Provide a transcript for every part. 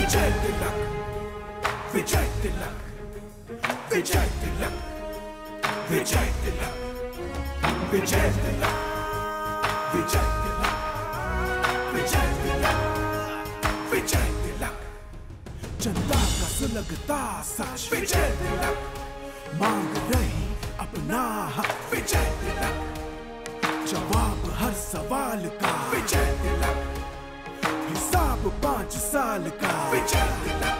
विजय तिलक, विजय तिलक, विजय तिलक, विजय तिलक, विजय तिलक, विजय तिलक, विजय तिलक, विजय तिलक, जनता का सुलगता साक्ष विजय तिलक, मांग रही अपना हक विजय तिलक, जवाब हर सवाल का विजय तिलक, हिसाब 5 साल का विजय तिलक,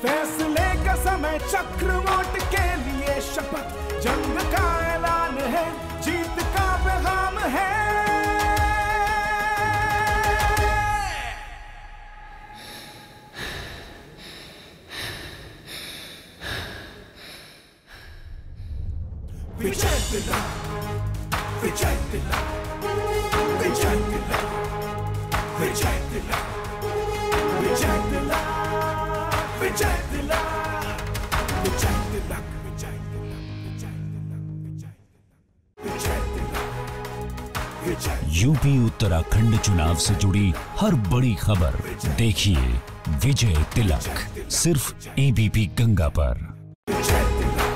फैसले का समय चक्र वोट के लिए शपथ, जंग का ऐलान है, जीत का पैगाम है। विजय तिलक, विजय तिलक, विजय तिलक, विजय तिलक, विजय तिलक, विजय तिलक, विजय तिलक, विजय तिलक, विजय तिलक, विजय। यूपी उत्तराखंड चुनाव से जुड़ी हर बड़ी खबर देखिए विजय तिलक, सिर्फ एबीपी गंगा पर। विजय तिलक,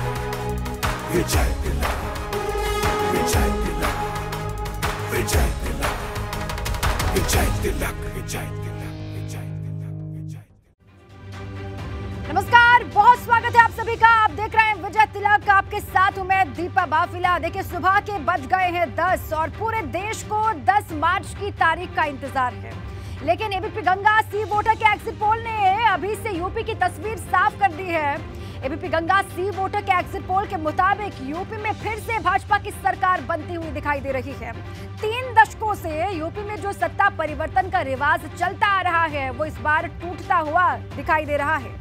विजय तिलक, विजय तिलक, विजय तिलक, विजय तिलक, विजय तिलक, विजय तिलक, विजय। नमस्कार, बहुत स्वागत है आप सभी का। आप देख रहे हैं विजय तिलक, आपके साथ हूं मैं दीपा बाफिला। देखिए, सुबह के बज गए हैं 10 और पूरे देश को 10 मार्च की तारीख का इंतजार है। लेकिन एबीपी गंगा सी वोटर के एग्जिट पोल ने अभी से यूपी की तस्वीर साफ कर दी है। एबीपी गंगा सी वोटर के एग्जिट पोल के मुताबिक यूपी में फिर से भाजपा की सरकार बनती हुई दिखाई दे रही है। 3 दशकों से यूपी में जो सत्ता परिवर्तन का रिवाज चलता आ रहा है, वो इस बार टूटता हुआ दिखाई दे रहा है।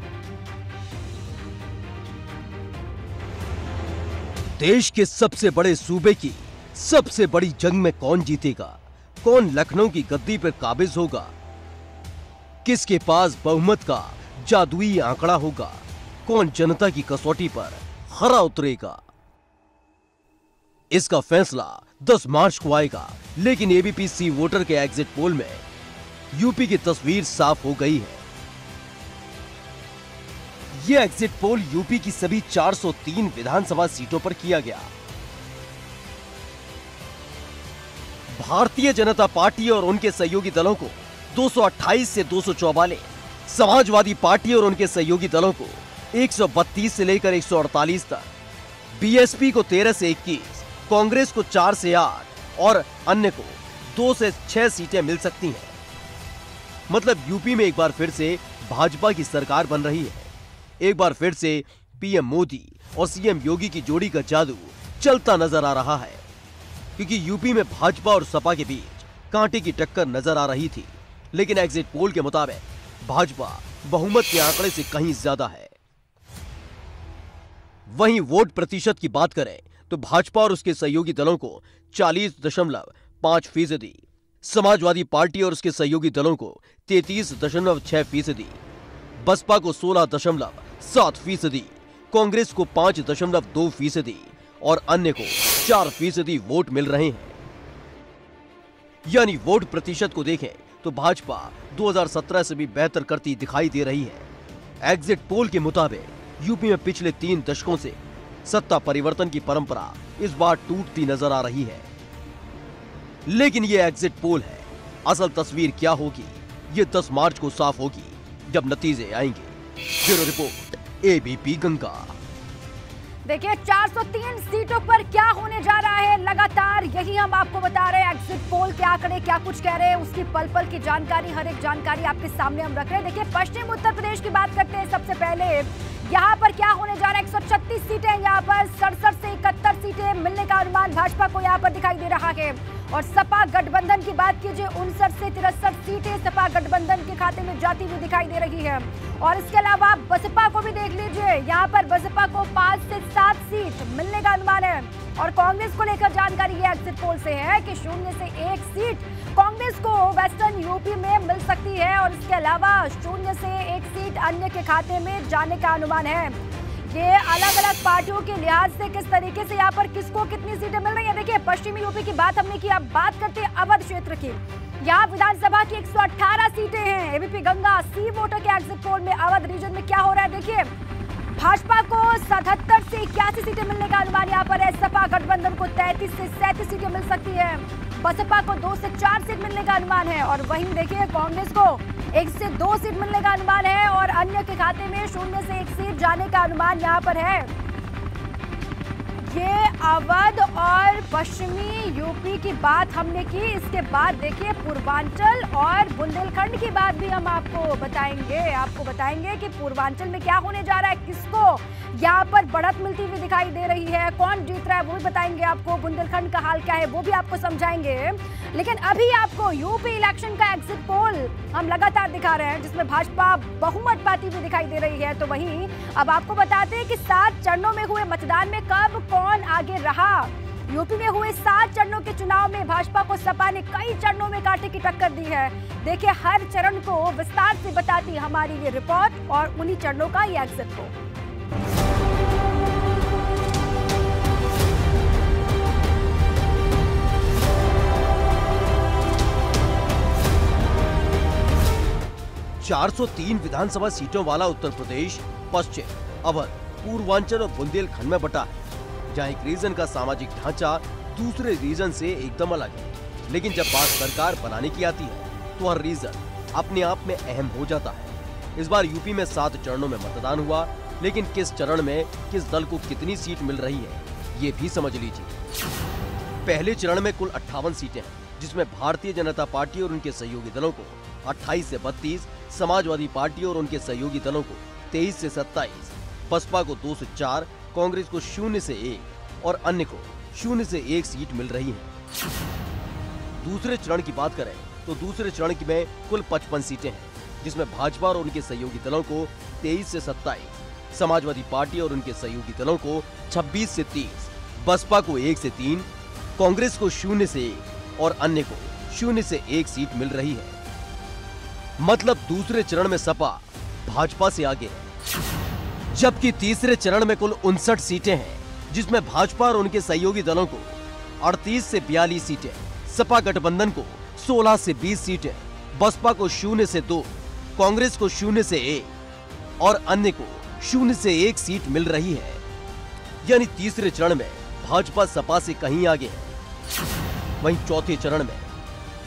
देश के सबसे बड़े सूबे की सबसे बड़ी जंग में कौन जीतेगा? कौन लखनऊ की गद्दी पर काबिज होगा? किसके पास बहुमत का जादुई आंकड़ा होगा? कौन जनता की कसौटी पर खरा उतरेगा? इसका फैसला 10 मार्च को आएगा। लेकिन एबीपी सी वोटर के एग्जिट पोल में यूपी की तस्वीर साफ हो गई है। यह एग्जिट पोल यूपी की सभी 403 विधानसभा सीटों पर किया गया। भारतीय जनता पार्टी और उनके सहयोगी दलों को 228 से 244, समाजवादी पार्टी और उनके सहयोगी दलों को 132 से लेकर 148 तक, बीएसपी को 13 से 21, कांग्रेस को 4 से 8 और अन्य को 2 से 6 सीटें मिल सकती हैं। मतलब यूपी में एक बार फिर से भाजपा की सरकार बन रही है। एक बार फिर से पीएम मोदी और सीएम योगी की जोड़ी का जादू चलता नजर आ रहा है, क्योंकि यूपी में भाजपा और सपा के बीच कांटे की टक्कर नजर आ रही थी। लेकिन एग्जिट पोल के मुताबिक भाजपा बहुमत के आंकड़े से कहीं ज्यादा है। वहीं वोट प्रतिशत की बात करें तो भाजपा और उसके सहयोगी दलों को 40.5%, समाजवादी पार्टी और उसके सहयोगी दलों को 33.6%, बसपा को 16.7%, कांग्रेस को 5.2% और अन्य को 4% वोट मिल रहे हैं। यानी वोट प्रतिशत को देखें तो भाजपा 2017 से भी बेहतर करती दिखाई दे रही है। एग्जिट पोल के मुताबिक यूपी में पिछले 3 दशकों से सत्ता परिवर्तन की परंपरा इस बार टूटती नजर आ रही है। लेकिन यह एग्जिट पोल है। असल तस्वीर क्या होगी, ये 10 मार्च को साफ होगी जब नतीजे आएंगे। Bureau report, ABP Ganga. देखिए, 403 सीटों पर क्या होने जा रहा है, लगातार यही हम आपको बता रहे हैं। एग्जिट पोल के आंकड़े क्या कुछ कह रहे हैं, उसकी पल पल की जानकारी, हर एक जानकारी आपके सामने हम रख रहे हैं। देखिए, पश्चिम उत्तर प्रदेश की बात करते हैं। सबसे पहले यहाँ पर क्या होने जा रहा है, 136 सीटें, यहाँ पर 67 से 71 सीटें मिलने का अनुमान भाजपा को यहाँ पर दिखाई दे रहा है। और सपा गठबंधन की बात कीजिए, 59 से 63 सीटें सपा गठबंधन के खाते में जाती हुई दिखाई दे रही है। और इसके अलावा बसपा को भी देख लीजिए, यहाँ पर बसपा को 5 से 7 सीट मिलने का अनुमान है। और कांग्रेस को लेकर जानकारी ये एग्जिट पोल से है कि 0 से 1 सीट कांग्रेस को वेस्टर्न यूपी में मिल सकती है। और इसके अलावा 0 से 1 सीट अन्य के खाते में जाने का अनुमान है। ये अलग अलग पार्टियों के लिहाज से किस तरीके से यहाँ पर किसको कितनी सीटें मिल रही है। देखिए, पश्चिमी यूपी की बात हमने की, अब बात करते हैं अवध क्षेत्र की। यहाँ विधानसभा की 118 सीटें हैं। एबीपी गंगा सी वोटर के एग्जिट पोल में अवध रीजन में क्या हो रहा है देखिए। भाजपा को 77 से 81 सीटें मिलने का अनुमान यहाँ पर है। सपा गठबंधन को 33 से 37 सीटें मिल सकती है। बसपा को 2 से 4 सीट मिलने का अनुमान है और वहीं देखिए कांग्रेस को 1 से 2 सीट मिलने का अनुमान है और अन्य के खाते में 0 से 1 सीट जाने का अनुमान यहाँ पर है। ये अवध और पश्चिमी यूपी की बात हमने की। इसके बाद देखिए पूर्वांचल और बुंदेलखंड की बात भी हम आपको बताएंगे कि पूर्वांचल में क्या होने जा रहा है, किसको यहाँ पर बढ़त मिलती हुई दिखाई दे रही है, कौन जीत रहा है वो भी बताएंगे आपको। बुंदेलखंड का हाल क्या है वो भी आपको समझाएंगे। लेकिन अभी आपको यूपी इलेक्शन का एग्जिट पोल हम लगातार दिखा रहे हैं जिसमें भाजपा बहुमत पाती हुई दिखाई दे रही है। तो वहीं अब आपको बताते हैं कि 7 चरणों में हुए मतदान में कब कौन आगे रहा। यूपी में हुए 7 चरणों के चुनाव में भाजपा को सपा ने कई चरणों में कांटे की टक्कर दी है। देखिए हर चरण को विस्तार से बताती हमारी ये रिपोर्ट और उन्हीं चरणों का ये एग्जिट पोल। ,403 विधानसभा सीटों वाला उत्तर प्रदेश पश्चिम, अवध, पूर्वांचल और बुंदेलखंड में बटा है, जहां एक रीजन का सामाजिक ढांचा दूसरे रीजन से एकदम अलग है। लेकिन जब बात सरकार बनाने की आती है तो हर रीजन अपने आप में अहम हो जाता है। इस बार यूपी में 7 चरणों में मतदान हुआ, लेकिन किस चरण में किस दल को कितनी सीट मिल रही है ये भी समझ लीजिए। पहले चरण में कुल 58 सीटें हैं, जिसमें भारतीय जनता पार्टी और उनके सहयोगी दलों को 28 से 32, समाजवादी पार्टी और उनके सहयोगी दलों को 23 से 27, बसपा को 2 से 4, कांग्रेस को 0 से 1 और अन्य को 0 से 1 सीट मिल रही है। दूसरे चरण की बात करें तो दूसरे चरण में कुल 55 सीटें हैं, जिसमें भाजपा और उनके सहयोगी दलों को 23 से 27, समाजवादी पार्टी और उनके सहयोगी दलों को 26 से 30, बसपा को 1 से 3, कांग्रेस को 0 से 1 और अन्य को 0 से 1 सीट मिल रही है। मतलब दूसरे चरण में सपा भाजपा से आगे है। जबकि तीसरे चरण में कुल 59 सीटें हैं, जिसमें भाजपा और उनके सहयोगी दलों को 38 से 42 सीटें, सपा गठबंधन को 16 से 20 सीटें, बसपा को 0 से 2, कांग्रेस को 0 से 1 और अन्य को 0 से 1 सीट मिल रही है। यानी तीसरे चरण में भाजपा सपा से कहीं आगे है। वहीं चौथे चरण में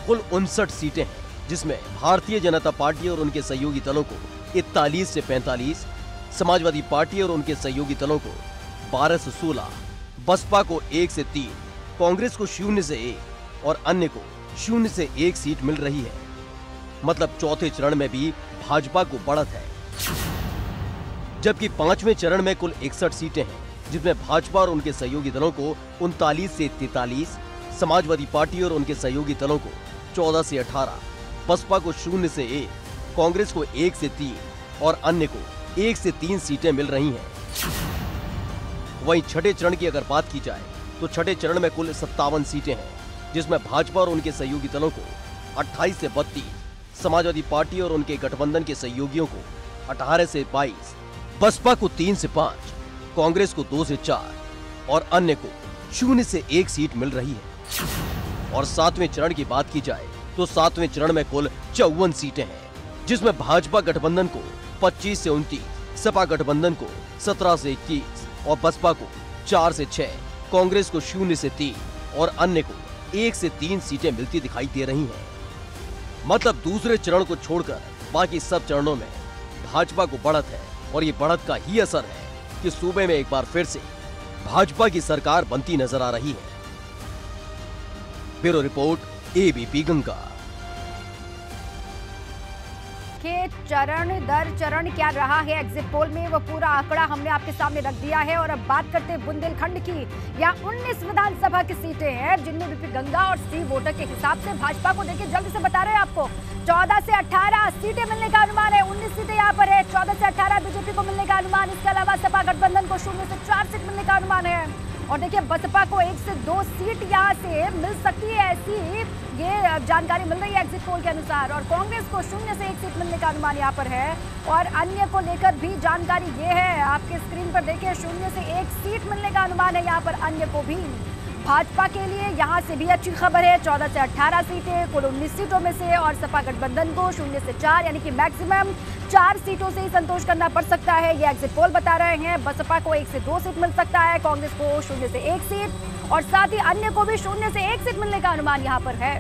कुल 59 सीटें हैं, जिसमें भारतीय जनता पार्टी और उनके सहयोगी दलों को 41 से 45, समाजवादी पार्टी और उनके सहयोगी दलों को 12 से 16, बसपा को 1 से 3, कांग्रेस को 0 से 1 और अन्य को 0 से 1 सीट मिल रही है। मतलब चौथे चरण में भी भाजपा को बढ़त है। जबकि पांचवें चरण में कुल 61 सीटें हैं, जिसमें भाजपा और उनके सहयोगी दलों को 39 से 43, समाजवादी पार्टी और उनके सहयोगी दलों को 14 से 18, बसपा को 0 से 1, कांग्रेस को 1 से 3 और अन्य को 1 से 3 सीटें मिल रही हैं। वहीं छठे चरण की अगर बात की जाए तो छठे चरण में कुल 57 सीटें हैं, जिसमें भाजपा और उनके सहयोगी दलों को 28 से 32, समाजवादी पार्टी और उनके गठबंधन के सहयोगियों को 18 से 22, बसपा को 3 से 5, कांग्रेस को 2 से 4 और अन्य को 0 से 1 सीट मिल रही है। और सातवें चरण की बात की जाए तो सातवें चरण में कुल 54 सीटें हैं, जिसमें भाजपा गठबंधन को 25 से 29, सपा गठबंधन को 17 से 21 और बसपा को 4 से 6, कांग्रेस को 0 से 3 और अन्य को 1 से 3 सीटें मिलती दिखाई दे रही हैं। मतलब दूसरे चरण को छोड़कर बाकी सब चरणों में भाजपा को बढ़त है और ये बढ़त का ही असर है कि सूबे में एक बार फिर से भाजपा की सरकार बनती नजर आ रही है। Bureau report, ABP Ganga. के चरण दर चरण क्या रहा है एग्जिट पोल में, वो पूरा आंकड़ा हमने आपके सामने रख दिया है। और अब बात करते हैं बुंदेलखंड की। यहाँ 19 विधानसभा की सीटें हैं, जिनमें बीपी गंगा और सी वोटर के हिसाब से भाजपा को देखिए जल्दी से बता रहे हैं आपको 14 से 18 सीटें मिलने का अनुमान है। 19 सीटें यहाँ पर है, 14 से 18 बीजेपी को मिलने का अनुमान। इसके अलावा सपा गठबंधन को 0 से 4 सीट मिलने का अनुमान है। और देखिए बसपा को 1 से 2 सीट यहाँ से मिल सकती है, ऐसी ये जानकारी मिल रही है एग्जिट पोल के अनुसार। और कांग्रेस को 0 से 1 सीट मिलने का अनुमान यहाँ पर है। और अन्य को लेकर भी जानकारी ये है, आपके स्क्रीन पर देखिए 0 से 1 सीट मिलने का अनुमान है यहाँ पर अन्य को भी। भाजपा के लिए यहाँ से भी अच्छी खबर है, 14 से 18 सीटें कुल 19 सीटों में से, और सपा गठबंधन को 0 से 4 यानी कि मैक्सिमम 4 सीटों से ही संतोष करना पड़ सकता है, ये एग्जिट पोल बता रहे हैं। बसपा को 1 से 2 सीट मिल सकता है, कांग्रेस को 0 से 1 सीट, और साथ ही अन्य को भी 0 से 1 सीट मिलने का अनुमान यहाँ पर है।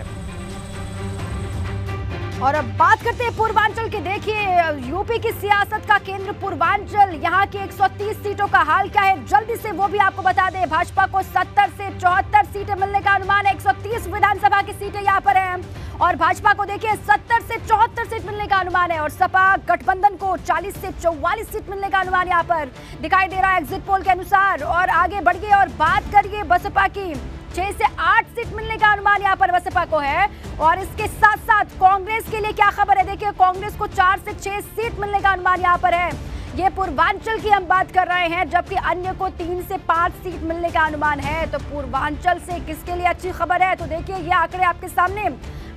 और अब बात करते हैं पूर्वांचल की। देखिए, यूपी की सियासत का केंद्र पूर्वांचल, यहाँ की 130 सीटों का हाल क्या है, जल्दी से वो भी आपको बता दें। भाजपा को 70 से 74 सीटें मिलने का अनुमान है, 130 विधानसभा की सीटें यहाँ पर हैं, और भाजपा को देखिए 70 से 74 सीट मिलने का अनुमान है, और सपा गठबंधन को 40 से 44 सीट मिलने का अनुमान यहाँ पर दिखाई दे रहा है एग्जिट पोल के अनुसार। और आगे बढ़िए और बात करिए बसपा की, 6 से 8 सीट मिलने का अनुमान यहाँ पर बसपा को है। और इसके साथ साथ कांग्रेस के लिए क्या खबर है, देखिए कांग्रेस को 4 से 6 सीट मिलने का अनुमान यहाँ पर है। ये पूर्वांचल की हम बात कर रहे हैं, जबकि अन्य को 3 से 5 सीट मिलने का अनुमान है। तो पूर्वांचल से किसके लिए अच्छी खबर है, तो देखिए ये आंकड़े आपके सामने।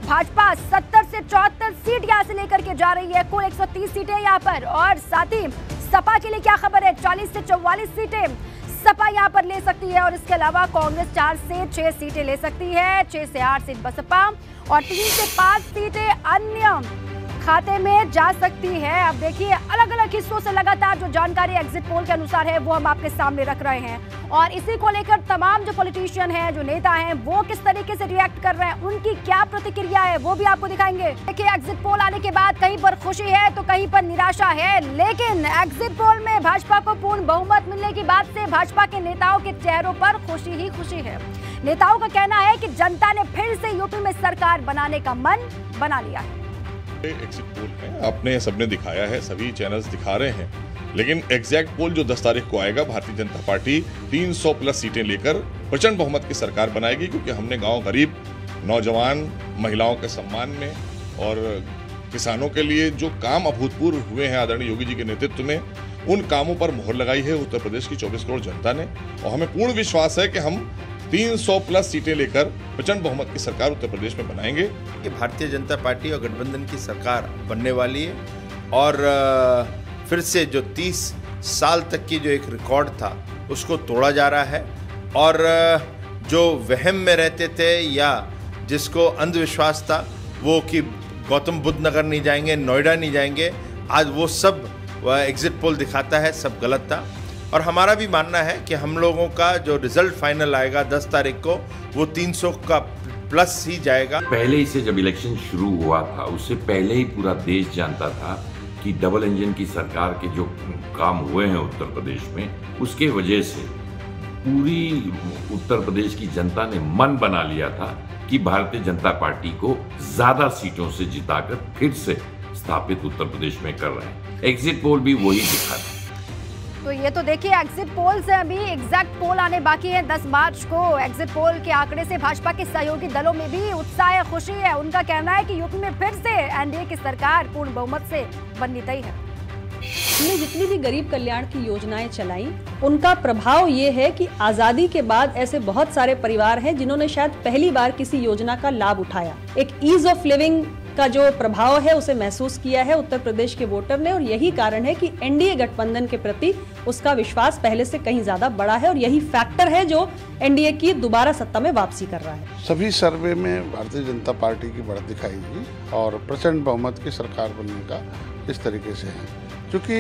भाजपा 70 से 74 सीट यहाँ से लेकर के जा रही है, कुल 130 सीटें यहाँ पर, और साथ ही सपा के लिए क्या खबर है, 40 से 44 सीटें सपा यहाँ पर ले सकती है, और इसके अलावा कांग्रेस 4 से 6 सीटें ले सकती है, 6 से 8 सीट बसपा और 3 से 5 सीटें अन्य खाते में जा सकती है। अब देखिए अलग अलग हिस्सों से लगातार जो जानकारी एग्जिट पोल के अनुसार है वो हम आपके सामने रख रहे हैं, और इसी को लेकर तमाम जो पॉलिटिशियन हैं, जो नेता हैं, वो किस तरीके से रिएक्ट कर रहे हैं, उनकी क्या प्रतिक्रिया है, वो भी आपको दिखाएंगे। देखिए एग्जिट पोल आने के बाद कहीं पर खुशी है तो कहीं पर निराशा है, लेकिन एग्जिट पोल में भाजपा को पूर्ण बहुमत मिलने की बात से भाजपा के नेताओं के चेहरों पर खुशी ही खुशी है। नेताओं का कहना है कि जनता ने फिर से यूपी में सरकार बनाने का मन बना लिया है। एग्जिट पोल है, आपने सबने दिखाया है, सभी चैनल्स दिखा रहे हैं, लेकिन एग्जैक्ट पोल जो 10 तारीख को आएगा, भारतीय जनता पार्टी 300 प्लस सीटें लेकर प्रचंड बहुमत की सरकार बनाएगी, क्योंकि हमने गांव गरीब, नौजवान, महिलाओं के सम्मान में और किसानों के लिए जो काम अभूतपूर्व हुए हैं आदरणीय योगी जी के नेतृत्व में, उन कामों पर मोहर लगाई है उत्तर प्रदेश की 24 करोड़ जनता ने, और हमें पूर्ण विश्वास है कि हम 300 प्लस सीटें लेकर प्रचंड बहुमत की सरकार उत्तर प्रदेश में बनाएंगे। कि भारतीय जनता पार्टी और गठबंधन की सरकार बनने वाली है, और फिर से जो 30 साल तक की जो एक रिकॉर्ड था उसको तोड़ा जा रहा है, और जो वहम में रहते थे या जिसको अंधविश्वास था वो कि गौतम बुद्ध नगर नहीं जाएंगे, नोएडा नहीं जाएंगे, आज वो सब एग्जिट पोल दिखाता है सब गलत था। और हमारा भी मानना है कि हम लोगों का जो रिजल्ट फाइनल आएगा 10 तारीख को, वो 300 का प्लस ही जाएगा। पहले ही से जब इलेक्शन शुरू हुआ था, उससे पहले ही पूरा देश जानता था कि डबल इंजन की सरकार के जो काम हुए हैं उत्तर प्रदेश में, उसके वजह से पूरी उत्तर प्रदेश की जनता ने मन बना लिया था कि भारतीय जनता पार्टी को ज्यादा सीटों से जिताकर फिर से स्थापित उत्तर प्रदेश में कर रहे हैं। एग्जिट पोल भी वही दिखाता। तो ये तो देखिए एग्जिट पोल से अभी एग्जैक्ट पोल आने बाकी है 10 मार्च को। एग्जिट पोल के आंकड़े से भाजपा के सहयोगी दलों में भी उत्साह है, खुशी है। उनका कहना है कि यूपी में फिर से एनडीए की सरकार पूर्ण बहुमत से बननी तय है। हमने जितनी भी गरीब कल्याण की योजनाएं चलाई, उनका प्रभाव ये है कि आजादी के बाद ऐसे बहुत सारे परिवार हैं जिन्होंने शायद पहली बार किसी योजना का लाभ उठाया। एक ईज ऑफ लिविंग का जो प्रभाव है उसे महसूस किया है उत्तर प्रदेश के वोटर ने, और यही कारण है कि एनडीए गठबंधन के प्रति उसका विश्वास पहले से कहीं ज्यादा बड़ा है, और यही फैक्टर है जो एनडीए की दोबारा सत्ता में वापसी कर रहा है। सभी सर्वे में भारतीय जनता पार्टी की बढ़त दिखाई दी, और प्रचंड बहुमत की सरकार बनने का इस तरीके से है, क्योंकि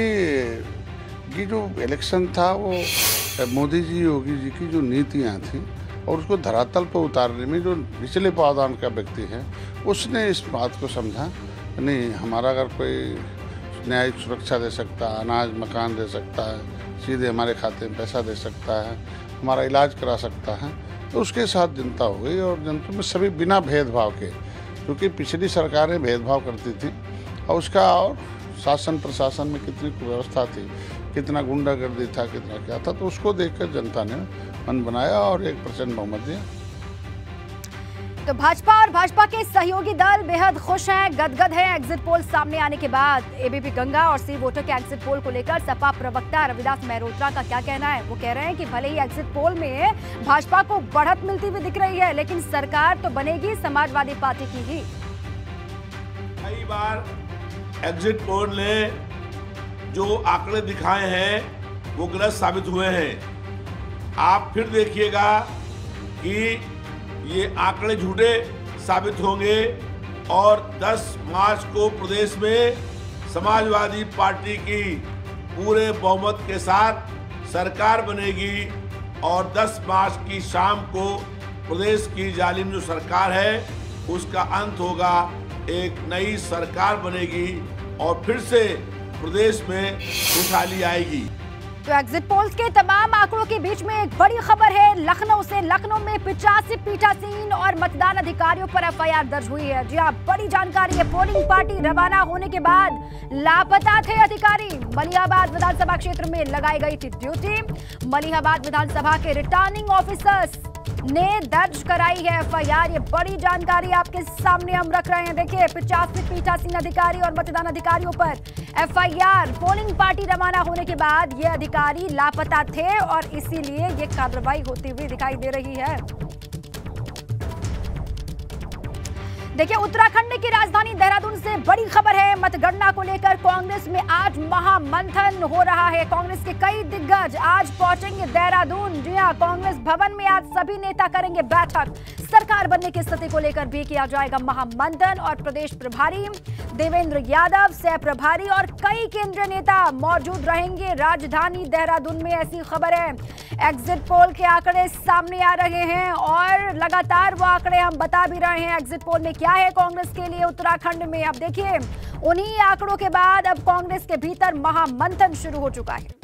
ये जो इलेक्शन था वो मोदी जी, योगी जी की जो नीतियाँ थी और उसको धरातल पर उतारने में जो निचले पावदान का व्यक्ति है, उसने इस बात को समझा, नहीं हमारा अगर कोई न्यायिक सुरक्षा दे सकता है, अनाज मकान दे सकता है, सीधे हमारे खाते में पैसा दे सकता है, हमारा इलाज करा सकता है, तो उसके साथ जनता हो गई। और जनता में सभी बिना भेदभाव के, क्योंकि पिछली सरकारें भेदभाव करती थी, और उसका और शासन प्रशासन में कितनी कुव्यवस्था थी, कितना गुंडागर्दी था, कितना क्या था, तो उसको देखकर जनता ने मन बनाया और एक प्रचंड बहुमत दिया। तो भाजपा और भाजपा के सहयोगी दल बेहद खुश हैं, गदगद हैं एग्जिट पोल सामने आने के बाद। एबीपी गंगा और सी वोटर के एग्जिट पोल को लेकर सपा प्रवक्ता रविदास मेहरोत्रा का क्या कहना है? वो कह रहे हैं कि भले ही एग्जिट पोल में भाजपा को बढ़त मिलती हुई दिख रही है, लेकिन सरकार तो बनेगी समाजवादी पार्टी की ही। कई बार एग्जिट पोल ने जो आंकड़े दिखाए हैं वो गलत साबित हुए हैं। आप फिर देखिएगा कि ये आंकड़े झूठे साबित होंगे और 10 मार्च को प्रदेश में समाजवादी पार्टी की पूरे बहुमत के साथ सरकार बनेगी और 10 मार्च की शाम को प्रदेश की जालिम जो सरकार है उसका अंत होगा, एक नई सरकार बनेगी और फिर से प्रदेश में खुशहाली आएगी। तो एग्जिट पोल्स के तमाम आंकड़ों के बीच में एक बड़ी खबर है लखनऊ से। लखनऊ में 85 पीठासीन और मतदान अधिकारियों पर एफआईआर दर्ज हुई है। जी हाँ, बड़ी जानकारी है। पोलिंग पार्टी रवाना होने के बाद लापता थे अधिकारी। मलिहाबाद विधानसभा क्षेत्र में लगाई गई थी ड्यूटी। मलिहाबाद विधानसभा के रिटर्निंग ऑफिसर्स ने दर्ज कराई है एफआईआर। ये बड़ी जानकारी आपके सामने हम रख रहे हैं। देखिए, 85 पीठासीन अधिकारी और मतदान अधिकारियों पर एफआईआर। पोलिंग पार्टी रवाना होने के बाद ये अधिकारी लापता थे और इसीलिए ये कार्रवाई होती हुई दिखाई दे रही है। देखिए, उत्तराखंड की राजधानी देहरादून से बड़ी खबर है। मतगणना को लेकर कांग्रेस में आज महामंथन हो रहा है। कांग्रेस के कई दिग्गज आज पहुंचेंगे देहरादून। जी हां, कांग्रेस भवन में आज सभी नेता करेंगे बैठक। सरकार बनने की स्थिति को लेकर भी किया जाएगा महामंथन और प्रदेश प्रभारी देवेंद्र यादव, सह प्रभारी और कई केंद्रीय नेता मौजूद रहेंगे राजधानी देहरादून में। ऐसी खबर है। एग्जिट पोल के आंकड़े सामने आ रहे हैं और लगातार वो आंकड़े हम बता भी रहे हैं एग्जिट पोल में क्या है कांग्रेस के लिए उत्तराखंड में। अब देखिए, उन्हीं आंकड़ों के बाद अब कांग्रेस के भीतर महामंथन शुरू हो चुका है।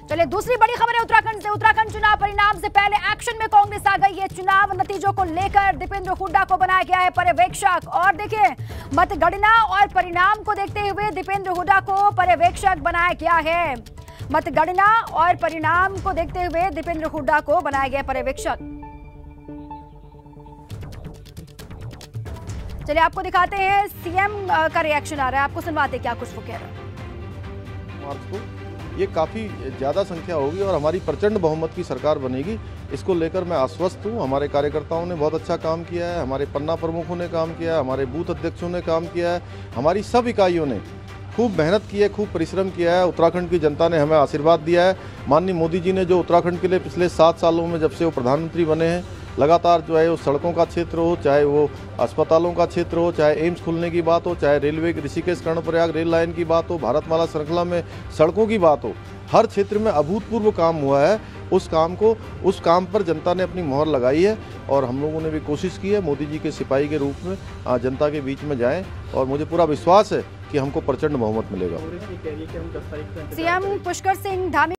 चलिए, दूसरी बड़ी खबर है उत्तराखंड से। उत्तराखंड चुनाव परिणाम से पहले एक्शन में कांग्रेस आ गई है। चुनाव नतीजों को लेकर दीपेंद्र हुड्डा को बनाया गया है पर्यवेक्षक। और देखिए, मतगणना और परिणाम को देखते हुए दीपेंद्र हुड्डा को पर्यवेक्षक बनाया गया है। मतगणना और परिणाम को देखते हुए दीपेंद्र हुड्डा को बनाया गया पर्यवेक्षक। चलिए, आपको दिखाते हैं सीएम का रिएक्शन आ रहा है। आपको सुनवाते क्या कुछ वो कह रहे हैं। मार्च को ये काफ़ी ज़्यादा संख्या होगी और हमारी प्रचंड बहुमत की सरकार बनेगी। इसको लेकर मैं आश्वस्त हूँ। हमारे कार्यकर्ताओं ने बहुत अच्छा काम किया है, हमारे पन्ना प्रमुखों ने काम किया है, हमारे बूथ अध्यक्षों ने काम किया है, हमारी सब इकाइयों ने खूब मेहनत की है, खूब परिश्रम किया है। उत्तराखंड की जनता ने हमें आशीर्वाद दिया है। माननीय मोदी जी ने जो उत्तराखंड के लिए पिछले 7 सालों में जब से वो प्रधानमंत्री बने हैं, लगातार जो है वो सड़कों का क्षेत्र हो, चाहे वो अस्पतालों का क्षेत्र हो, चाहे एम्स खुलने की बात हो, चाहे railway Rishikesh Karnaprayag rail line की बात हो, भारतमाला श्रृंखला में सड़कों की बात हो, हर क्षेत्र में अभूतपूर्व काम हुआ है। उस काम पर जनता ने अपनी मोहर लगाई है और हम लोगों ने भी कोशिश की है मोदी जी के सिपाही के रूप में जनता के बीच में जाएं और मुझे पूरा विश्वास है कि हमको प्रचंड बहुमत मिलेगा। सीएम पुष्कर सिंह धामी